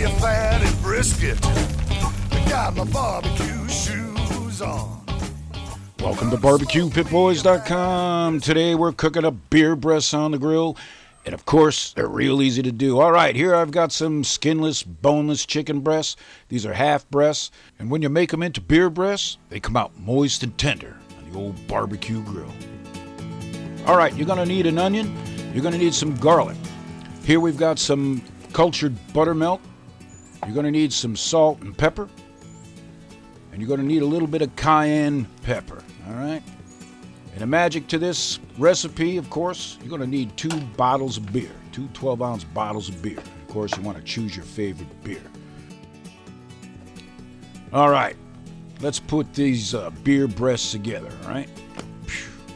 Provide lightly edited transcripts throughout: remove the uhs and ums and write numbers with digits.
a fatty brisket. I got my barbecue shoes on. Welcome to BBQPitBoys.com. Today we're cooking up beer breasts on the grill. And of course, they're real easy to do. All right, here I've got some skinless, boneless chicken breasts. These are half breasts. And when you make them into beer breasts, they come out moist and tender on the old barbecue grill. All right, you're going to need an onion. You're going to need some garlic. Here we've got some cultured buttermilk. You're going to need some salt and pepper. And you're going to need a little bit of cayenne pepper. All right? And the magic to this recipe, of course, you're going to need 2 bottles of beer, 2 12-ounce bottles of beer. Of course, you want to choose your favorite beer. All right, let's put these beer breasts together, all right?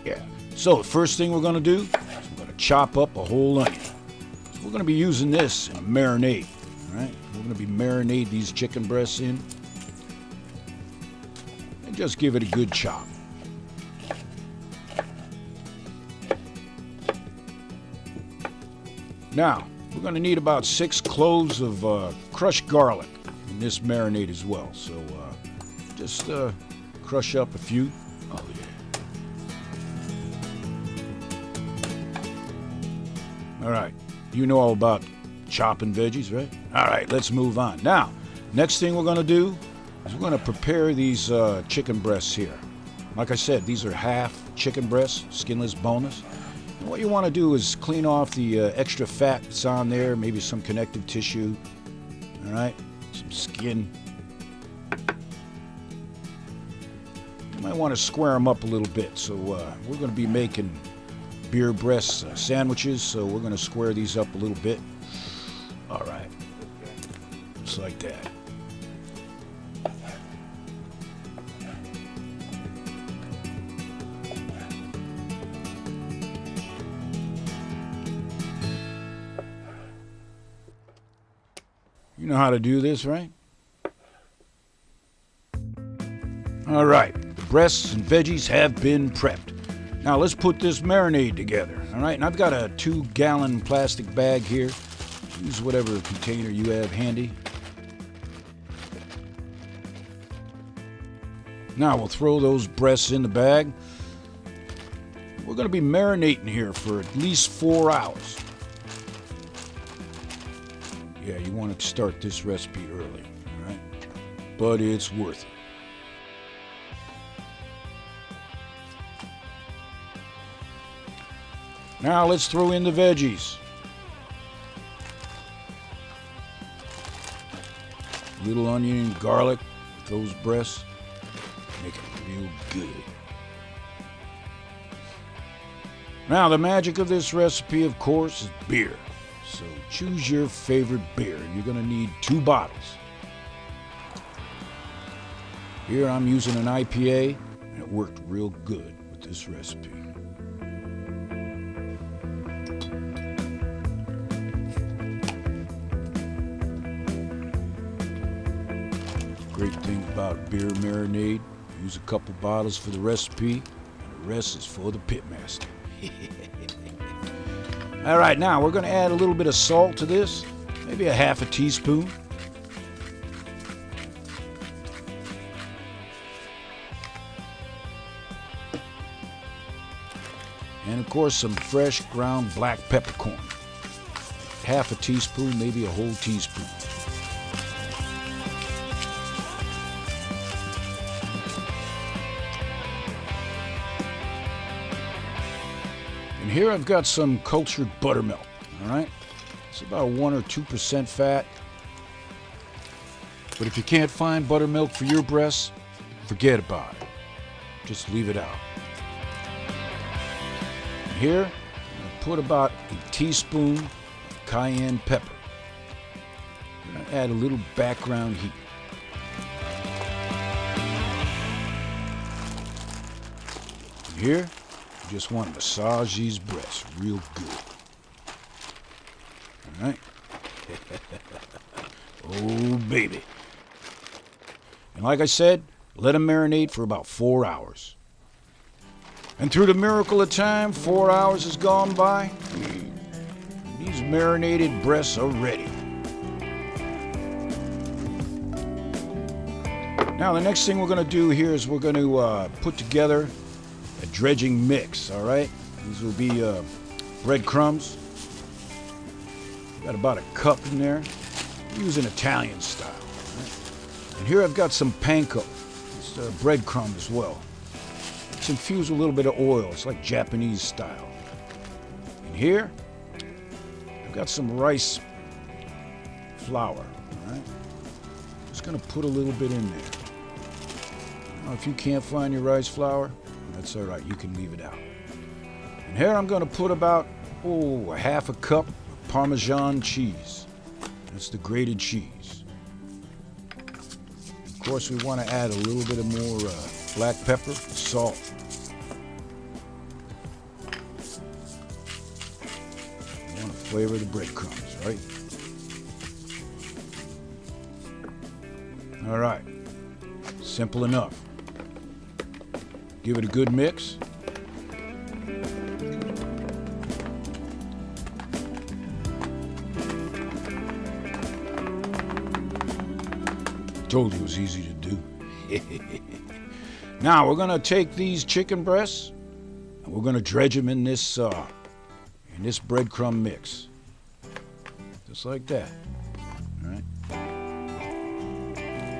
Yeah. So the first thing we're going to do is we're going to chop up a whole onion. So we're going to be using this in a marinade, all right? We're going to be marinate these chicken breasts in and just give it a good chop. Now, we're going to need about 6 cloves of crushed garlic in this marinade as well. So just crush up a few. Oh, yeah. All right. You know all about chopping veggies, right? All right, let's move on. Now, next thing we're going to do is we're going to prepare these chicken breasts here. Like I said, these are half chicken breasts, skinless, boneless. What you want to do is clean off the extra fat that's on there, maybe some connective tissue, all right, some skin. You might want to square them up a little bit. So we're going to be making beer breast sandwiches, so we're going to square these up a little bit. All right, just like that. You know how to do this, right? All right, the breasts and veggies have been prepped. Now let's put this marinade together, all right? And I've got a 2-gallon plastic bag here. Use whatever container you have handy. Now we'll throw those breasts in the bag. We're going to be marinating here for at least 4 hours. Yeah, you want to start this recipe early, all right? But it's worth it. Now let's throw in the veggies. Little onion and garlic with those breasts. Make it real good. Now the magic of this recipe, of course, is beer. So choose your favorite beer. You're going to need 2 bottles. Here I'm using an IPA, and it worked real good with this recipe. Great thing about beer marinade, use a couple bottles for the recipe, and the rest is for the pitmaster. All right, now we're going to add a little bit of salt to this, maybe a half a teaspoon. And of course, some fresh ground black peppercorn. Half a teaspoon, maybe a whole teaspoon. And here I've got some cultured buttermilk, all right? It's about 1 or 2% fat. But if you can't find buttermilk for your breasts, forget about it. Just leave it out. And here, I'm going to put about a teaspoon of cayenne pepper. I'm going to add a little background heat. And here, you just want to massage these breasts real good. All right? Oh, baby. And like I said, let them marinate for about 4 hours. And through the miracle of time, 4 hours has gone by. These marinated breasts are ready. Now the next thing we're going to do here is we're going to put together a dredging mix, all right? These will be breadcrumbs. Got about a cup in there. I'm using Italian style. Right? And here I've got some panko. It's breadcrumb as well. It's infused with a little bit of oil. It's like Japanese style. And here I've got some rice flour. All right? Just going to put a little bit in there. Now, if you can't find your rice flour, that's all right. You can leave it out. And here I'm going to put about, a half a cup of Parmesan cheese. That's the grated cheese. Of course, we want to add a little bit of more black pepper, salt. We want to flavor the breadcrumbs, right? All right. Simple enough. Give it a good mix. Told you it was easy to do. Now we're going to take these chicken breasts and we're going to dredge them in this breadcrumb mix. Just like that. All right.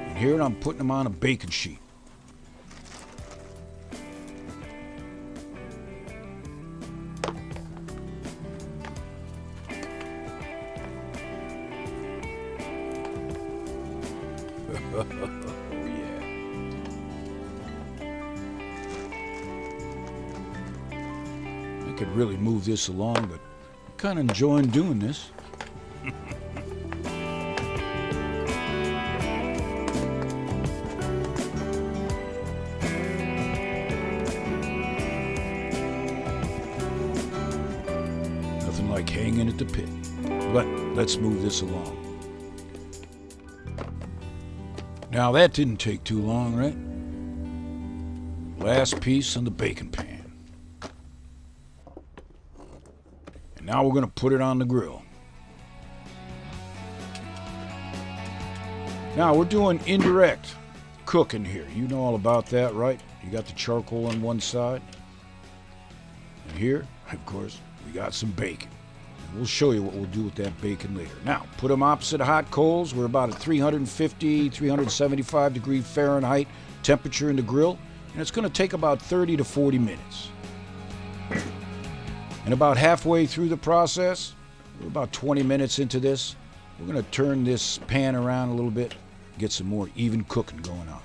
And here I'm putting them on a baking sheet. Oh, yeah. I could really move this along, but I'm kind of enjoying doing this. Nothing like hanging at the pit. But let's move this along. Now that didn't take too long, right? Last piece on the baking pan. And now we're going to put it on the grill. Now we're doing indirect cooking here. You know all about that, right? You got the charcoal on one side. And here, of course, we got some bacon. We'll show you what we'll do with that bacon later. Now, put them opposite hot coals. We're about at 350, 375 degree Fahrenheit temperature in the grill. And it's going to take about 30 to 40 minutes. And about halfway through the process, we're about 20 minutes into this, we're going to turn this pan around a little bit, get some more even cooking going on.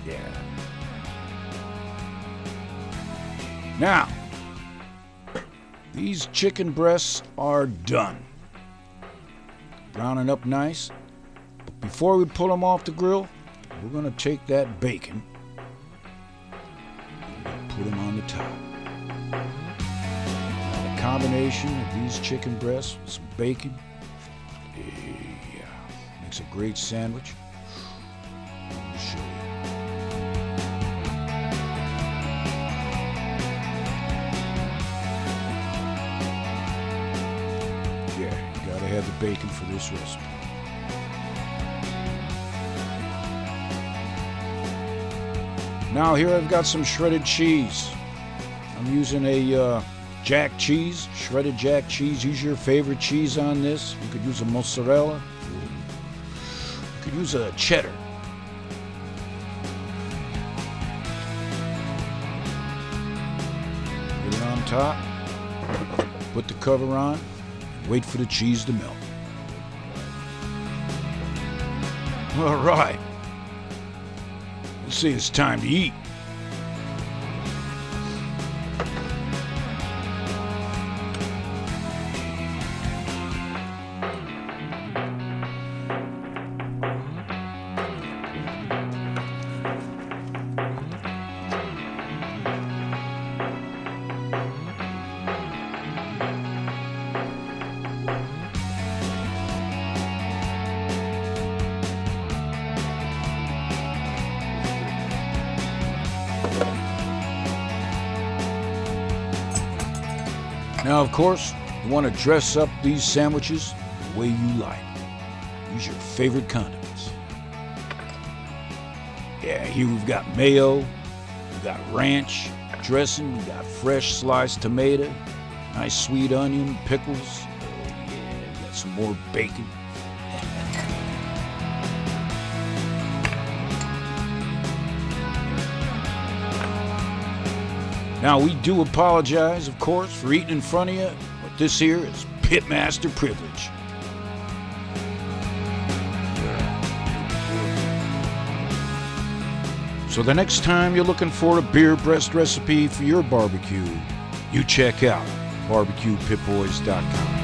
Yeah. Now, these chicken breasts are done. Browning up nice. But before we pull them off the grill, we're going to take that bacon and put them on the top. Now, the combination of these chicken breasts with some bacon, yeah, makes a great sandwich. I'll show you. Add the bacon for this recipe. Now here I've got some shredded cheese. I'm using a jack cheese, shredded jack cheese. Use your favorite cheese on this. You could use a mozzarella. You could use a cheddar. Get it on top. Put the cover on. Wait for the cheese to melt. All right. Let's see, it's time to eat. Now, of course, you want to dress up these sandwiches the way you like. Use your favorite condiments. Yeah, here we've got mayo, we've got ranch dressing, we've got fresh sliced tomato, nice sweet onion, pickles. Oh yeah, we got some more bacon. Now, we do apologize, of course, for eating in front of you, but this here is pitmaster privilege. So the next time you're looking for a beer breast recipe for your barbecue, you check out BBQPitBoys.com.